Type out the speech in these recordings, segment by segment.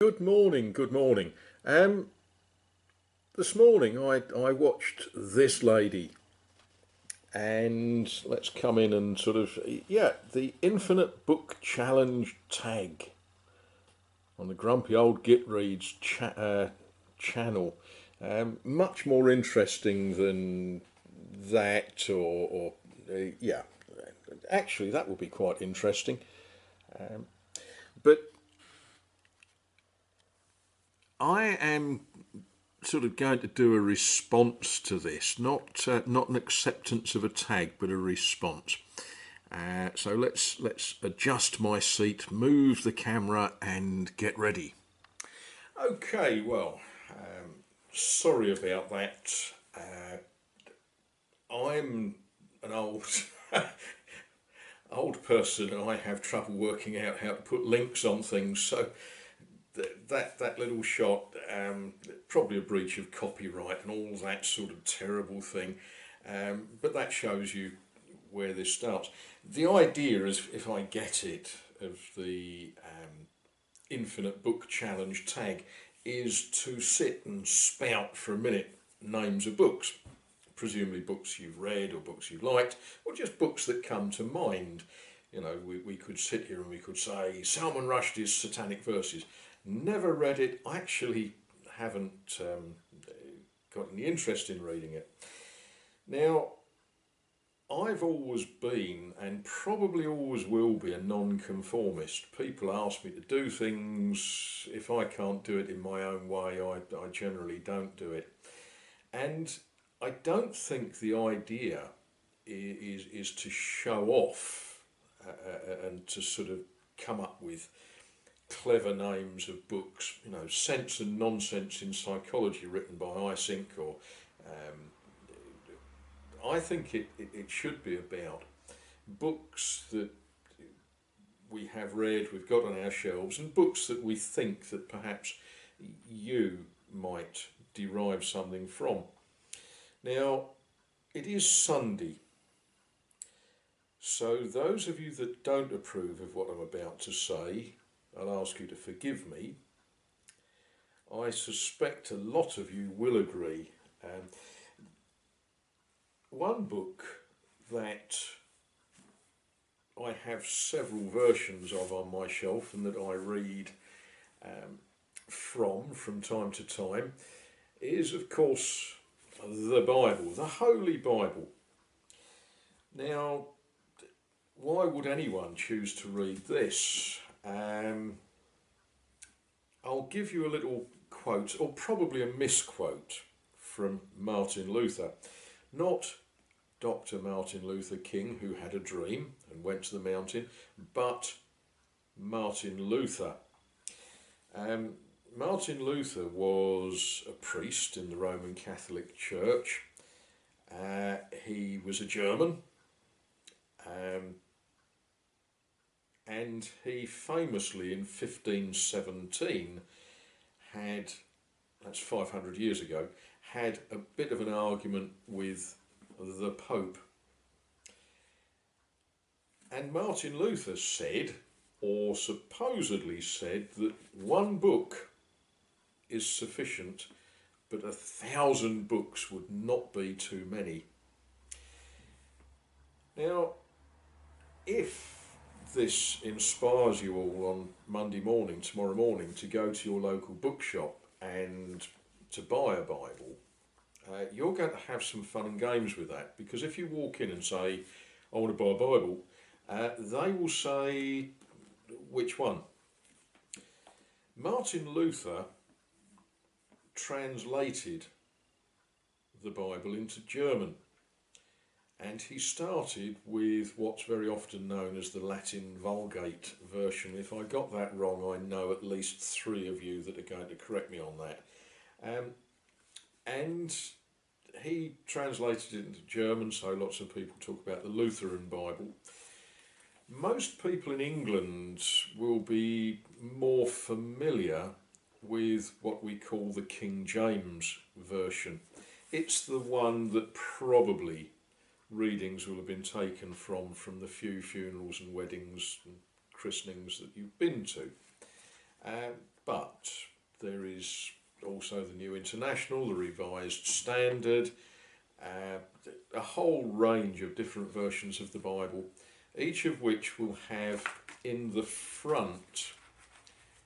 Good morning, good morning. This morning I watched This Lady, and let's come in and the Infinite Book Challenge tag on the Grumpy Old Git Reads channel. Much more interesting than that, yeah, actually that will be quite interesting. But I am sort of going to do a response to this, not an acceptance of a tag, but a response. So let's adjust my seat, move the camera, and get ready. Okay, well, sorry about that. Uh, I'm an old person, and I have trouble working out how to put links on things. So that little shot, probably a breach of copyright and all that sort of terrible thing. But that shows you where this starts. The idea is, if I get it, of the Infinite Book Challenge tag is to sit and spout for a minute names of books, presumably books you've read or books you've liked, or just books that come to mind. You know, we could sit here and we could say Salman Rushdie's Satanic Verses. Never read it. I actually haven't got any interest in reading it. Now, I've always been, and probably always will be, a non-conformist. People ask me to do things. If I can't do it in my own way, I generally don't do it. And I don't think the idea is to show off and to sort of come up with clever names of books, you know, Sense and Nonsense in Psychology written by Eysenck, or I think it should be about books that we have read, we've got on our shelves, and books that we think that perhaps you might derive something from. Now, it is Sunday, so those of you that don't approve of what I'm about to say, I'll ask you to forgive me. I suspect a lot of you will agree. One book that I have several versions of on my shelf and that I read from time to time is, of course, the Bible, the Holy Bible. Now, why would anyone choose to read this? I'll give you a little quote, or probably a misquote, from Martin Luther. Not Dr. Martin Luther King, who had a dream and went to the mountain, but Martin Luther. Martin Luther was a priest in the Roman Catholic Church. He was a German, and he famously in 1517 had, that's 500 years ago, had a bit of an argument with the Pope. And Martin Luther said, or supposedly said, that one book is sufficient, but 1,000 books would not be too many. Now, if this inspires you all on Monday morning, tomorrow morning, to go to your local bookshop and to buy a Bible, you're going to have some fun and games with that, because if you walk in and say, I want to buy a Bible, they will say, which one? Martin Luther translated the Bible into German, and he started with what's very often known as the Latin Vulgate version. If I got that wrong, I know at least 3 of you that are going to correct me on that. And he translated it into German, so lots of people talk about the Lutheran Bible. Most people in England will be more familiar with what we call the King James Version. It's the one that probably readings will have been taken from the few funerals and weddings and christenings that you've been to. but there is also the New International, the Revised Standard, a whole range of different versions of the Bible, each of which will have in the front,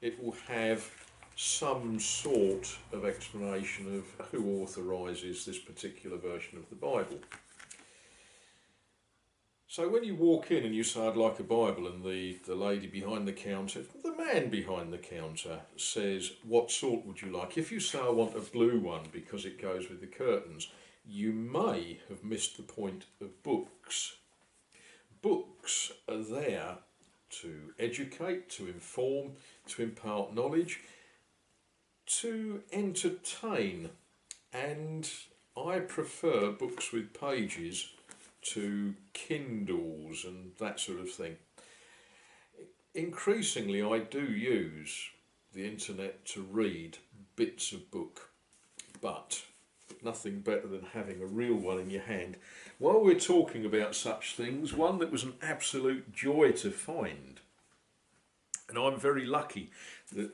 it will have some sort of explanation of who authorises this particular version of the Bible. So when you walk in and you say, I'd like a Bible, and the lady behind the counter, the man behind the counter says, what sort would you like? If you say, I want a blue one because it goes with the curtains, you may have missed the point of books. Books are there to educate, to inform, to impart knowledge, to entertain, and I prefer books with pages to Kindles and that sort of thing. Increasingly, I do use the internet to read bits of book, but nothing better than having a real one in your hand. While we're talking about such things, one that was an absolute joy to find, and I'm very lucky that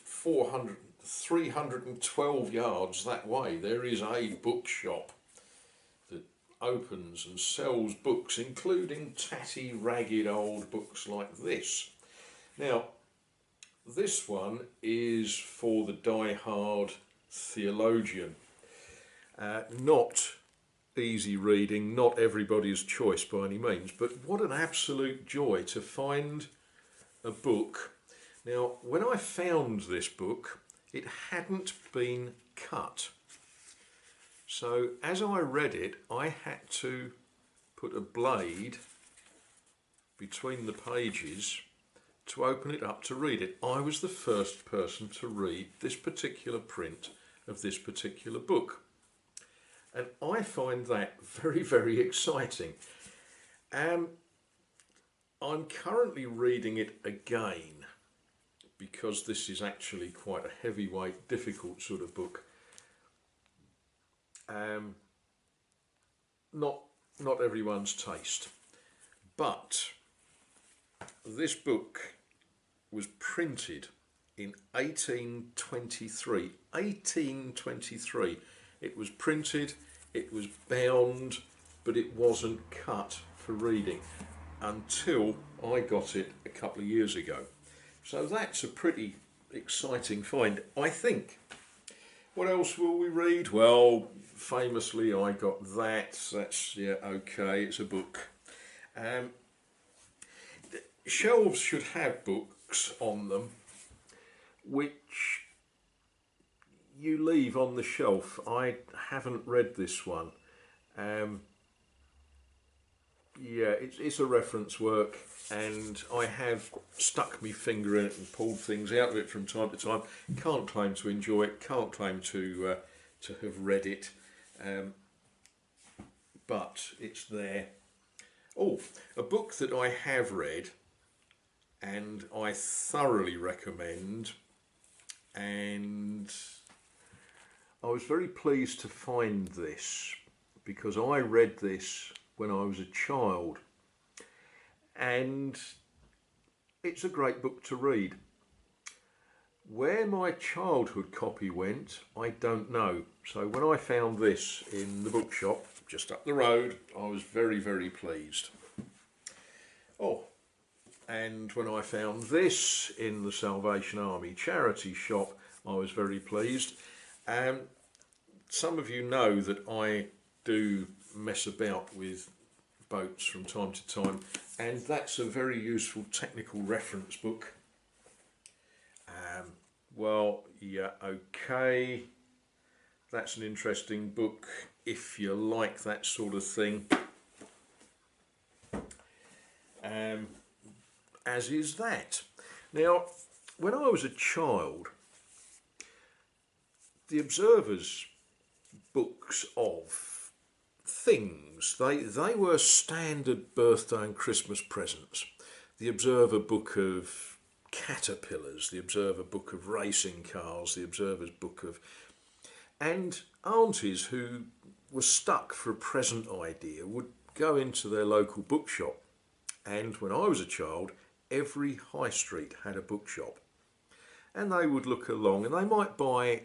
312 yards that way there is a bookshop that opens and sells books, including tatty, ragged old books like this. Now, this one is for the die-hard theologian. Not easy reading, not everybody's choice by any means, but what an absolute joy to find a book. Now, when I found this book, it hadn't been cut. So as I read it, I had to put a blade between the pages to open it up to read it. I was the first person to read this particular print of this particular book. And I find that very, very exciting. I'm currently reading it again because this is actually quite a heavyweight, difficult sort of book. Not everyone's taste, but this book was printed in 1823. 1823. It was printed, it was bound, but it wasn't cut for reading until I got it a couple of years ago. So that's a pretty exciting find, I think. What else will we read? Well, famously I got that. That's, yeah, okay, it's a book. Shelves should have books on them which you leave on the shelf. I haven't read this one. Yeah, it's a reference work, and I have stuck my finger in it and pulled things out of it from time to time. Can't claim to enjoy it, can't claim to have read it, but it's there. Oh, a book that I have read and I thoroughly recommend, and I was very pleased to find this because I read this when I was a child, and it's a great book to read. Where my childhood copy went, I don't know. So when I found this in the bookshop just up the road, I was very, very pleased. Oh, and when I found this in the Salvation Army charity shop, I was very pleased. Some of you know that I do mess about with boats from time to time, and that's a very useful technical reference book. Well, yeah, okay, that's an interesting book if you like that sort of thing, as is that. Now, when I was a child, the Observer's books of things, they were standard birthday and Christmas presents. The Observer book of caterpillars, the Observer book of racing cars, the Observer's book of... And aunties who were stuck for a present idea would go into their local bookshop, and when I was a child, every high street had a bookshop. and they would look along and they might buy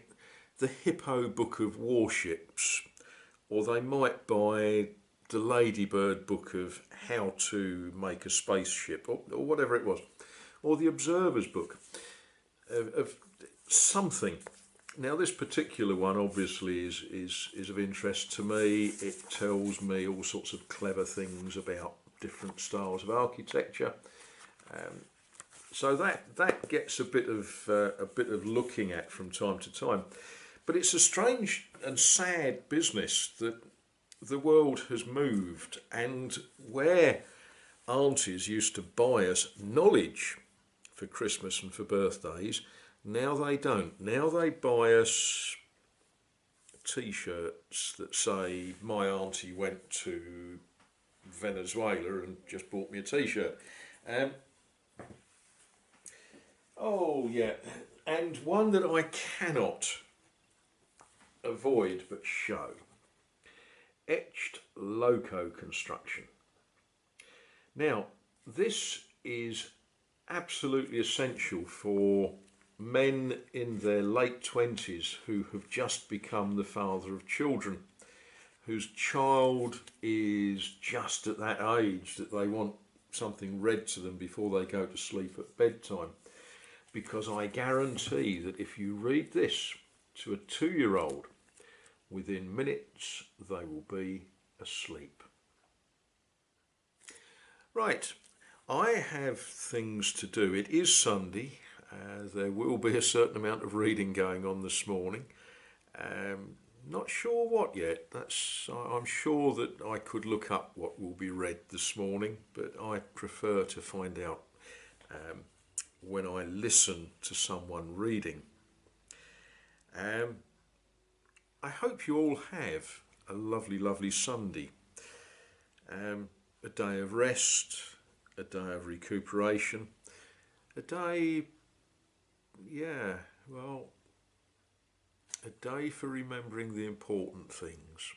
the Hippo Book of Warships, or they might buy the Ladybird Book of How to Make a Spaceship, or whatever it was, or the Observer's Book of something. Now, this particular one obviously is of interest to me. It tells me all sorts of clever things about different styles of architecture. So that gets a bit of looking at from time to time. But it's a strange and sad business that the world has moved, and where aunties used to buy us knowledge for Christmas and for birthdays, now they don't. Now they buy us T-shirts that say my auntie went to Venezuela and just bought me a T-shirt. Oh yeah, and one that I cannot avoid but show. Etched loco construction. Now, this is absolutely essential for men in their late 20s who have just become the father of children, whose child is just at that age that they want something read to them before they go to sleep at bedtime. Because I guarantee that if you read this to a 2-year-old, within minutes they will be asleep. Right, I have things to do. It is Sunday. There will be a certain amount of reading going on this morning. Not sure what yet. I'm sure that I could look up what will be read this morning, but I prefer to find out when I listen to someone reading. I hope you all have a lovely, lovely Sunday. A day of rest, a day of recuperation, a day, a day for remembering the important things.